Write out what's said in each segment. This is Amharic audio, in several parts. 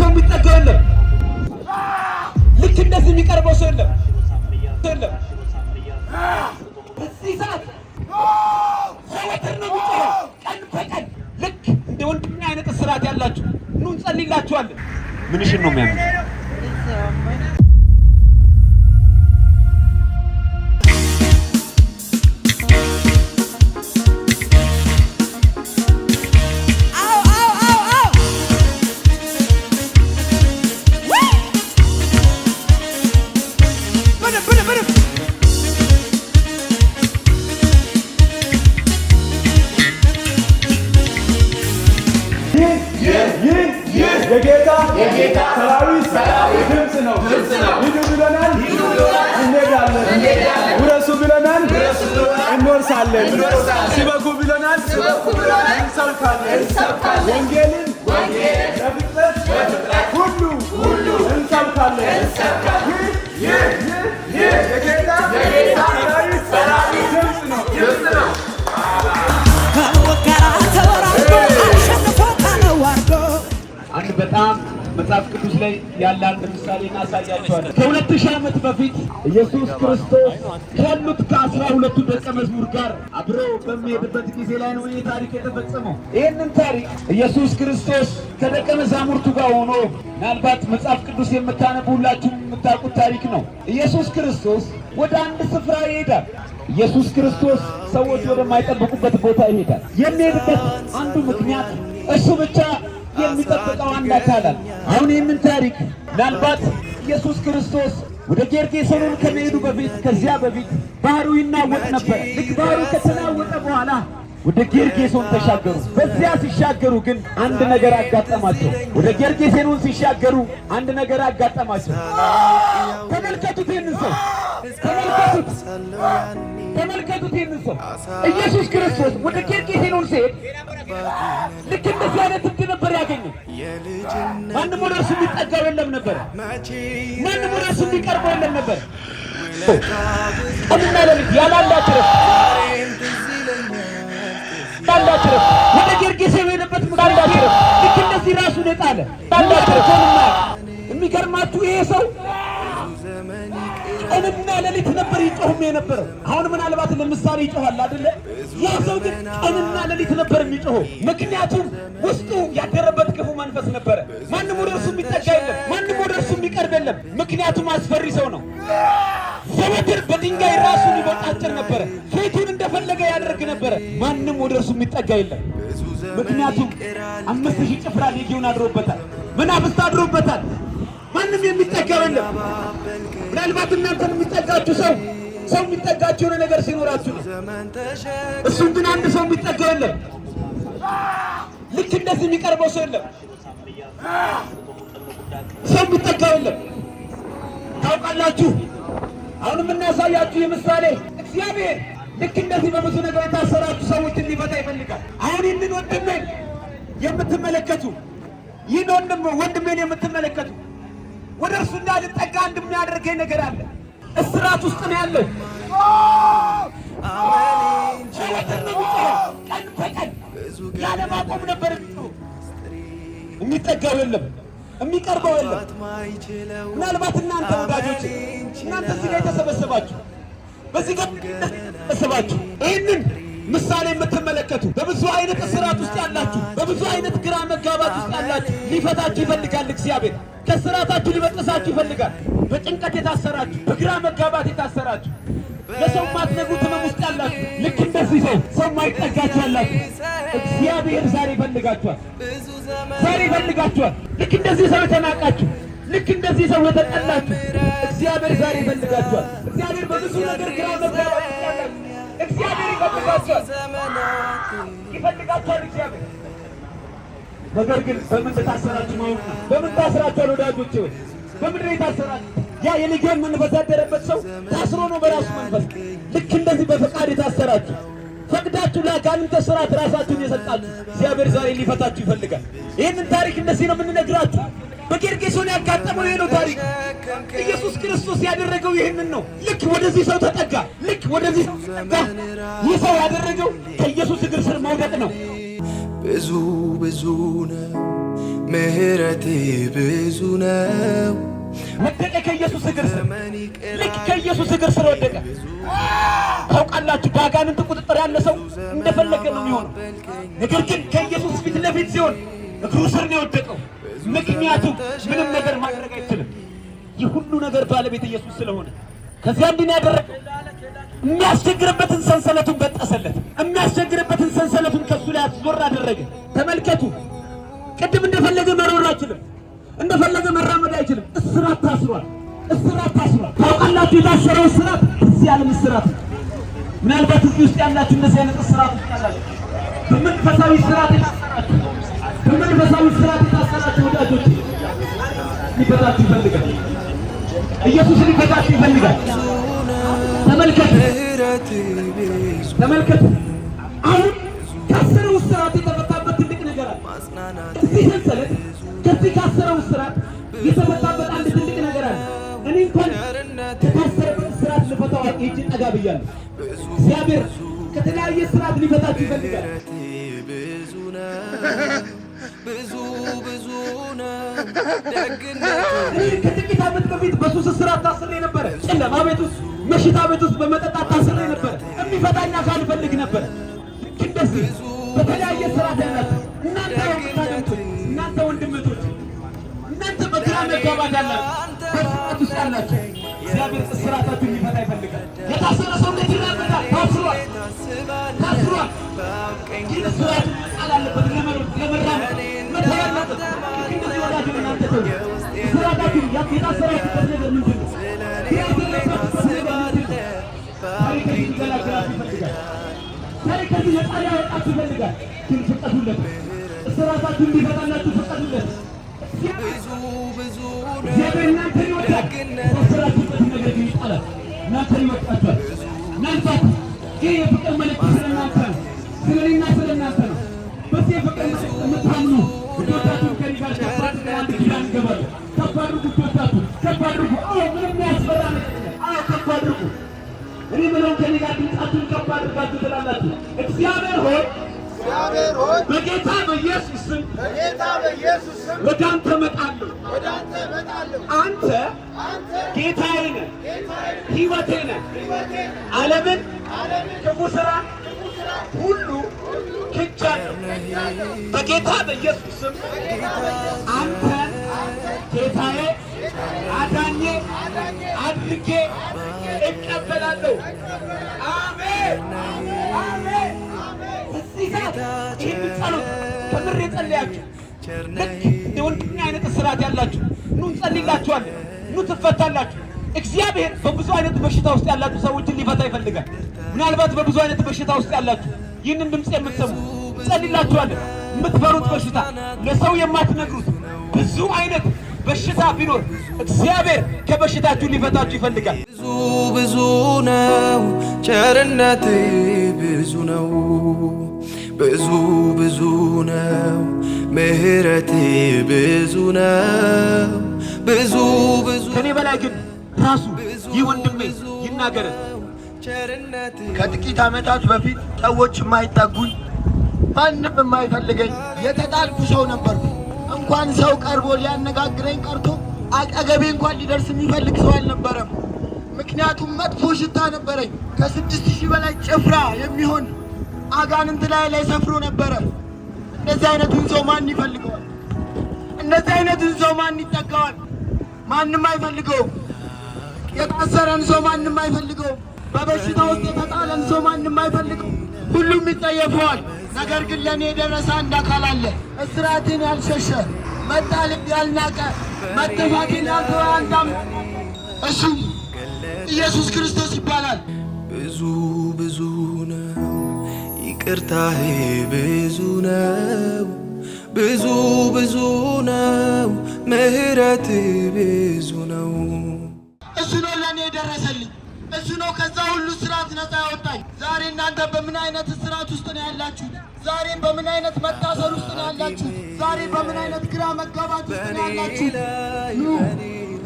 ሰው የሚጠጋው የለም። ልክ እንደዚህ የሚቀርበው ሰው የለም። በዚህ ሰዓት ዘወትር ነው የሚጮኸው፣ ቀን በቀን ልክ እንደ ወንድሜ አይነት እስራት ያላችሁ ኑ እንጸልይላችኋለን። ምንሽን ነው የሚያምኑት? የጌታ ሰራዊት ድምፅ ነው። ሂዱ ብለናል፣ እንሄዳለን። ውረሱ ብለናል፣ እንወርሳለን። ስበኩ ብለናል፣ እንሰብካለን። ወንጌልን ለፍጥረት ሁሉ እንሰብካለን። ይህ የጌታ ሰራዊት ድምፅ ነው። አንድ በጣም መጽሐፍ ቅዱስ ላይ ያለ አንድ ምሳሌ እናሳያቸዋለን። ከ2000 ዓመት በፊት ኢየሱስ ክርስቶስ ካሉት ከ12 ደቀ መዝሙር ጋር አብሮ በሚሄድበት ጊዜ ላይ ነው ይህ ታሪክ የተፈጸመው። ይህንን ታሪክ ኢየሱስ ክርስቶስ ከደቀ መዛሙርቱ ጋር ሆኖ ምናልባት መጽሐፍ ቅዱስ የምታነቡ ሁላችሁም የምታውቁት ታሪክ ነው። ኢየሱስ ክርስቶስ ወደ አንድ ስፍራ ይሄዳል። ኢየሱስ ክርስቶስ ሰዎች ወደማይጠብቁበት ቦታ ይሄዳል። የሚሄድበት አንዱ ምክንያት እሱ ብቻ የሚጠብቀው አንድ አካል አለ። አሁን ይህንን ታሪክ ምናልባት ኢየሱስ ክርስቶስ ወደ ጌርጌሴኖን ከመሄዱ በፊት ከዚያ በፊት ባህሩ ይናወጥ ነበር። ልክ ባህሩ ከተናወጠ በኋላ ወደ ጌርጌሴኖን ተሻገሩ። በዚያ ሲሻገሩ ግን አንድ ነገር አጋጠማቸው። ወደ ጌርጌሴኖን ሲሻገሩ አንድ ነገር አጋጠማቸው። ተመልከቱት ይህንን ሰው፣ ተመልከቱት ይህንን ሰው። ኢየሱስ ክርስቶስ ወደ ጌርጌሴኖን ሲሄድ ልክ እንደዚህ አይነት እብድ ነበር ያገኘው። ማንም ወደ እርሱ የሚጠጋው የለም ነበር። ማንም ወደ እርሱ የሚቀርበው የለም ነበር። ቀንና ሌሊት ያላንዳች ረፍት ወደ ጌርጌሴኖን የሄደበት አንዳች ረፍት ልክ እንደዚህ ራሱን የጣለ አንዳች ረፍት። የሚገርማችሁ ይሄ ሰው ቀንና ሌሊት ነበር ይጮህም የነበረው። አሁን ምናልባት ለምሳሌ ይጮሃል አይደለ? ያ ሰው ግን ቀንና ሌሊት ነበር የሚጮኸው። ምክንያቱም ውስጡ ያደረበት ክፉ መንፈስ ነበረ። ማንም ወደ እርሱ የሚጠጋ የለም፣ ማንም ወደ እርሱ የሚቀርብ የለም። ምክንያቱም አስፈሪ ሰው ነው። ዘወትር በድንጋይ ራሱን ይቦጫጭር ነበረ። ፊቱን እንደፈለገ ያደርግ ነበረ። ማንም ወደ እርሱ የሚጠጋ የለም። ምክንያቱም 5000 ጭፍራ ሌጊዮን አድሮበታል፣ መናፍስት አድሮበታል። ማንም የሚጠጋው የለም። ምናልባት እናንተን የሚጠጋችሁ ሰው የሚጠጋችሁ የሆነ ነገር ሲኖራችሁ ነው። እሱም ግን አንድ ሰው የሚጠጋው የለም። ልክ እንደዚህ የሚቀርበው ሰው የለም። ሰው የሚጠጋው የለም። ታውቃላችሁ፣ አሁን የምናሳያችሁ የምሳሌ እግዚአብሔር ልክ እንደዚህ በብዙ ነገር የታሰራችሁ ሰዎችን ሊፈታ ይፈልጋል። አሁን ይህንን ወንድሜን የምትመለከቱ ወንድሜን የምትመለከቱ ወደ እርሱ እንዳልጠጋ እንደሚያደርገኝ ነገር አለ። እስራት ውስጥ ነው ያለው። ቀን በቀን ያለማቆም ነበር የሚጮኸው። የሚጠጋው የለም፣ የሚቀርበው የለም። ምናልባት እናንተ ወዳጆች፣ እናንተ እዚህ ላይ ተሰበሰባችሁ፣ በዚህ ጋር ተሰባችሁ ይህንን ምሳሌ የምትመለከቱ በብዙ አይነት እስራት ውስጥ ያላችሁ፣ በብዙ አይነት ግራ መጋባት ውስጥ ያላችሁ ሊፈታችሁ ይፈልጋል እግዚአብሔር። ከስራታችሁ ሊበጥሳችሁ ይፈልጋል። በጭንቀት የታሰራችሁ፣ በግራ መጋባት የታሰራችሁ፣ ለሰው ማትነግሩት ህመም ውስጥ ያላችሁ፣ ልክ እንደዚህ ሰው ማይጠጋችሁ ያላችሁ እግዚአብሔር ዛሬ ይፈልጋችኋል። ዛሬ ይፈልጋችኋል። ልክ እንደዚህ ሰው የተናቃችሁ፣ ልክ እንደዚህ ሰው የተጠላችሁ እግዚአብሔር ዛሬ ይፈልጋችኋል። እግዚአብሔር በብዙ ነገር ግራ መጋባት ያላችሁ እግዚአብሔር ይፈልጋችኋል። እግዚአብሔር ነገር ግን በምን ታሰራችሁ ማወቅ ነው። በምን ታስራችኋል ወዳጆቼ? በምድር የታሰራችሁ ያ የሌጊዮን መንፈስ ያደረበት ሰው ታስሮ ነው በራሱ መንፈስ። ልክ እንደዚህ በፈቃድ የታሰራችሁ ፈቅዳችሁ ለአጋንንት ስራት ራሳችሁን የሰጣችሁ እግዚአብሔር ዛሬ ሊፈታችሁ ይፈልጋል። ይህንን ታሪክ እንደዚህ ነው የምንነግራችሁ። በጌርጌሴኖን ያጋጠመው ይሄ ነው ታሪክ። ኢየሱስ ክርስቶስ ያደረገው ይህንን ነው። ልክ ወደዚህ ሰው ተጠጋ። ልክ ወደዚህ ሰው ተጠጋ። ይህ ሰው ያደረገው ከኢየሱስ እግር ስር መውደቅ ነው። ብዙ ብዙ ነው ምህረቴ ብዙ ነው። ወደቀ ከኢየሱስ እግር ስር ልክ ከኢየሱስ እግር ስር ወደቀ። ታውቃላችሁ በአጋንንት ቁጥጥር ያለ ሰው እንደፈለገ ነው የሚሆነው። ነገር ግን ከኢየሱስ ፊት ለፊት ሲሆን እግሩ ስር ነው የወደቀው። ምክንያቱም ምንም ነገር ማድረግ አይችልም። የሁሉ ነገር ባለቤት ኢየሱስ ስለሆነ ከዚያ እንዲህ ያደረገ የሚያስቸግርበትን ሰንሰለቱን በጠሰለት። የሚያስቸግርበትን ሰንሰለቱን ከሱ ላይ አስወር አደረገ። ተመልከቱ፣ ቅድም እንደፈለገ መሮር አይችልም፣ እንደፈለገ መራመድ አይችልም። እስራት ታስሯል፣ እስራት ታስሯል። ታውቃላችሁ የታሰረው እስራት እዚህ ዓለም እስራት። ምናልባት እዚህ ውስጥ ያላችሁ እንደዚህ አይነት እስራት ውስጥ ያላችሁ በመንፈሳዊ እስራት የታሰራችሁ፣ በመንፈሳዊ እስራት የታሰራችሁ ወዳጆች ሊፈታችሁ ይፈልጋል። ኢየሱስ ሊፈታችሁ ይፈልጋል። ተመልከቱ፣ ተመልከቱ። አሁን ካሰረው እስራት የተፈታበት ትልቅ ነገር አለ። እዚህ ሰንሰለት ከዚህ ካሰረው እስራት የተፈታበት አንድ ትልቅ ነገር አለ። እኔ እንኳን ከታሰረበት እስራት ልፈታው እጅ ጠጋ ብያለሁ። እግዚአብሔር ከተለያየ እስራት ሊፈታችሁ ይፈልጋል። ብዙ ብዙ ነው ደግነቱ። ከጥቂት ዓመት በፊት በሱስ እስራት ታስሬ ነበረ። ጨለማ ቤት ውስጥ፣ መሽታ ቤት ውስጥ በመጠጣት ታስሬ ነበረ። የሚፈታኝ አካል እፈልግ ነበረ። እንደዚህ በተለያየ እስራት ያላችሁ እናንተ ወጣቶች፣ እናንተ ወንድሞች፣ እናንተ በግራ መጋባት ያላችሁ፣ በስራት ውስጥ ያላችሁ እግዚአብሔር እስራታችሁን ሊፈታ ይፈልጋል። የታሰረ ሰው እንዴት ይራመዳል? ታስሯል፣ ታስሯል። ይህ እስራት መጣል አለበት፣ ለመራመድ መተው አለበት። እንደዚህ ወዳጅ እናንተ ሰው እስራታችሁን የታሰራችሁበት ነገር ምንድን ነው? ያደረባችሁበት ነገር ምንድን ነው? ታሪክን ሊገላግላችሁ ይፈልጋል። ታሪክን ነፃ ሊያወጣችሁ ይፈልጋል። ግን ፍቀዱለት፣ እስራታችሁን ሊፈታላችሁ ፍቀዱለት። እግዚአብሔር እናንተን ይወዳል። ታሰራችሁበት ነገር ግን ይጣላል። እናንተን ይወዳችኋል። ምናልባት ይህ የፍቅር መልእክት ስለእናንተ ነው፣ ስለእኔና ስለእናንተ ነው። በዚህ የፍቅር መልእክት የምታምኑ ልጆቻችሁን ከእኔ ጋር ከፍ አድርገን አንድ ኪዳን እንገባለን። ከፍ አድርጉ፣ ልጆቻችሁን ከፍ አድርጉ። ምንም ያስፈራ ነገር የለም። ከፍ አድርጉ። እኔ ምለው ከእኔ ጋር ድምፃችሁን ከፍ አድርጋችሁ ትላላችሁ። እግዚአብሔር ሆይ በጌታ በኢየሱስ ስም ወደ አንተ እመጣለሁ። አንተ ጌታዬ ነህ፣ ሕይወቴ ነህ። ዓለምን ክፉ ሥራ ሁሉ ክጃለሁ። በጌታ በኢየሱስ ስም አንተን ጌታዬ አዳኜ አድርጌ እቀበላለሁ። አሜን፣ አሜን። እዚህ ጋር ይህን ጸሎት ከምር የጸለያችሁ ልክ የወንድምና አይነት እስራት ያላችሁ ኑ እንጸልይላችኋለን፣ ኑ ትፈታላችሁ። እግዚአብሔር በብዙ አይነት በሽታ ውስጥ ያላችሁ ሰዎችን ሊፈታ ይፈልጋል። ምናልባት በብዙ አይነት በሽታ ውስጥ ያላችሁ ይህንን ድምፅ የምትሰሙ እንጸልይላችኋለን። የምትፈሩት በሽታ፣ ለሰው የማትነግሩት ብዙ አይነት በሽታ ቢኖር እግዚአብሔር ከበሽታችሁ ሊፈታችሁ ይፈልጋል። ብዙ ብዙ ነው ቸርነቴ ብዙ ነው። ብዙ ብዙ ነው ምህረቴ ብዙ ነው። ብዙ ብዙ ከኔ በላይ ግን ራሱ ይህ ወንድሜ ይናገረን። ከጥቂት ዓመታት በፊት ሰዎች የማይጠጉኝ ማንም የማይፈልገኝ የተጣልኩ ሰው ነበርኩ። እንኳን ሰው ቀርቦ ሊያነጋግረኝ ቀርቶ አጠገቤ እንኳን ሊደርስ የሚፈልግ ሰው አልነበረም። ምክንያቱም መጥፎ ሽታ ነበረኝ። ከ6000 በላይ ጭፍራ የሚሆን አጋንንት ላይ ሰፍሮ ነበረ። እንደዚህ አይነቱን ሰው ማን ይፈልገዋል? እንደዚህ አይነቱን ሰው ማን ይጠጋዋል? ማንም አይፈልገውም። የታሰረን ሰው ማንም አይፈልገውም። በበሽታ ውስጥ የተጣለን ሰው ማንም አይፈልገው። ሁሉም ይጠየፈዋል። ነገር ግን ለእኔ የደረሰ አንድ አካል አለ። እስራትን ያልሸሸ መጣልን ያልናቀ መጠፋትን ያልተወ አንዳም እሱም ኢየሱስ ክርስቶስ ይባላል። ብዙ ብዙ ነው ይቅርታዬ ብዙ ነው። ብዙ ብዙ ነው ምህረት ብዙ ነው። እሱ ነው ለእኔ የደረሰልኝ። እሱ ነው ከዛ ሁሉ ስራት ነፃ ያወጣኝ። ዛሬ እናንተ በምን አይነት ስራት ውስጥ ነው ያላችሁት? ዛሬ በምን አይነት መታሰር ውስጥ ነው ያላችሁት? ዛሬ በምን አይነት ግራ መጋባት ውስጥ ነው ያላችሁት?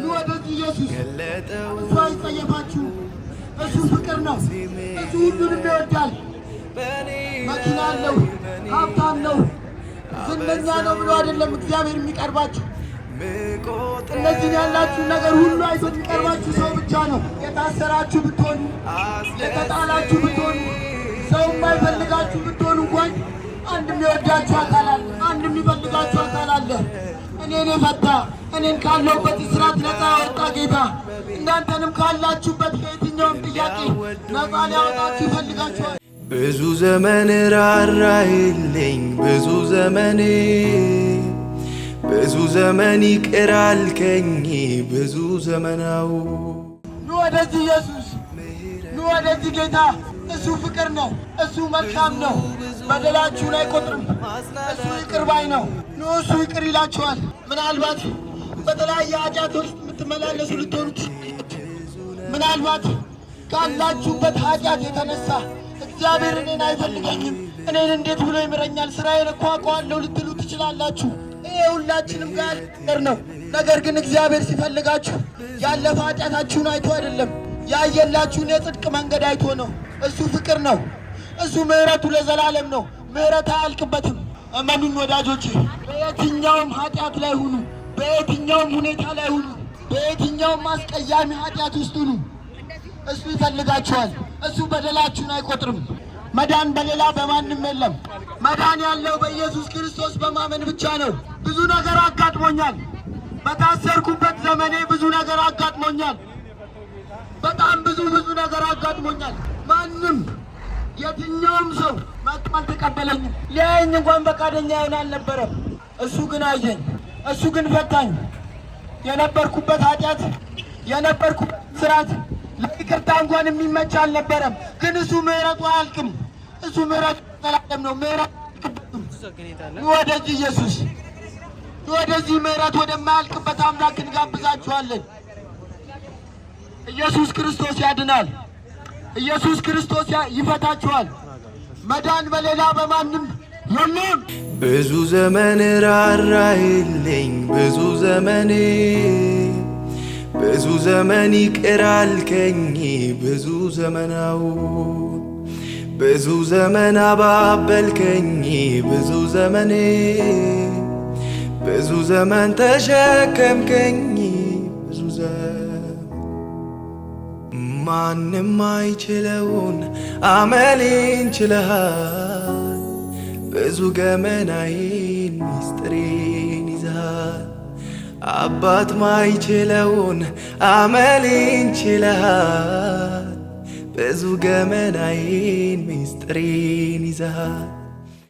ኑ ወደዚህ ኢየሱስ። እሱ አይጸየፋችሁ። እሱ ፍቅር ነው። እሱ ሁሉንም ይወዳል። መኪና አለው፣ ሀብታም ነው፣ ዝነኛ ነው ብሎ አይደለም እግዚአብሔር የሚቀርባችሁ። እነዚህ ያላችሁ ነገር ሁሉ አይቶ የሚቀርባችሁ ሰው ብቻ ነው። የታሰራችሁ ብትሆኑ፣ የተጣላችሁ ብትሆኑ፣ ሰው የማይፈልጋችሁ ብትሆኑ እንኳን አንድ የሚወዳችሁ አካል አለ፣ አንድ የሚፈልጋችሁ አካል አለ። እኔን የፈታ እኔን ካለሁበት እስራት ነፃ ያወጣ ጌታ እናንተንም ካላችሁበት ከየትኛውም ጥያቄ ነፃ ሊያወጣችሁ ይፈልጋችኋል። ብዙ ዘመን ራራይልኝ ብዙ ዘመን ይቅር አልከኝ ብዙ ዘመናው። ኑ ወደዚህ ኢየሱስ፣ ኑ ወደዚህ ጌታ። እሱ ፍቅር ነው፣ እሱ መልካም ነው፣ በደላችሁን አይቆጥርም፣ እሱ ይቅር ባይ ነው። ኑ እሱ ይቅር ይላችኋል። ምናልባት በተለያየ ኃጢአት ውስጥ የምትመላለሱ ልትሆኑ ምናልባት ካላችሁበት ኃጢአት የተነሳ እግዚአብሔር እኔን አይፈልገኝም፣ እኔን እንዴት ብሎ ይምረኛል፣ ስራዬን እኮ አውቀዋለሁ ልትሉ ትችላላችሁ። ይሄ ሁላችንም ጋር ነገር ነው። ነገር ግን እግዚአብሔር ሲፈልጋችሁ ያለፈ ኃጢአታችሁን አይቶ አይደለም፣ ያየላችሁን የጽድቅ መንገድ አይቶ ነው። እሱ ፍቅር ነው። እሱ ምሕረቱ ለዘላለም ነው። ምሕረት አያልቅበትም። እመኑን ወዳጆቼ፣ በየትኛውም ኃጢአት ላይ ሁኑ፣ በየትኛውም ሁኔታ ላይ ሁኑ፣ በየትኛውም አስቀያሚ ኃጢአት ውስጥ ሁኑ፣ እሱ ይፈልጋችኋል። እሱ በደላችሁን አይቆጥርም። መዳን በሌላ በማንም የለም። መዳን ያለው በኢየሱስ ክርስቶስ በማመን ብቻ ነው። ብዙ ነገር አጋጥሞኛል። በታሰርኩበት ዘመኔ ብዙ ነገር አጋጥሞኛል። በጣም ብዙ ነገር አጋጥሞኛል። ማንም የትኛውም ሰው መጥቶ አልተቀበለኝም። ሊያየኝ እንኳን ፈቃደኛ ይሆን አልነበረም። እሱ ግን አየኝ። እሱ ግን ፈታኝ። የነበርኩበት ኃጢአት፣ የነበርኩበት ስራት ለይቅርታ እንኳን የሚመች አልነበረም። ግን እሱ ምሕረቱ አያልቅም። እሱ ምሕረቱ ዘላለም ነው። ምሕረቱ ወደዚህ ኢየሱስ፣ ወደዚህ ምሕረት ወደማያልቅበት አምላክ እንጋብዛችኋለን። ኢየሱስ ክርስቶስ ያድናል። ኢየሱስ ክርስቶስ ይፈታችኋል። መዳን በሌላ በማንም የለም። ብዙ ዘመን ራራይልኝ ብዙ ዘመን ይቅር አልከኝ ብዙ ዘመናው። ብዙ ዘመን አባበልከኝ ብዙ ዘመን ተሸከምከኝ ብዙ ዘመን። ማንም አይችለውን አመሌን ችለሃል። ብዙ ገመናዬን ሚስጥሬን ይዘሃል። አባት ማይችለውን አመሌን ችለሃል። ብዙ ገመናዬን ሚስጥሬን ይዘሃል።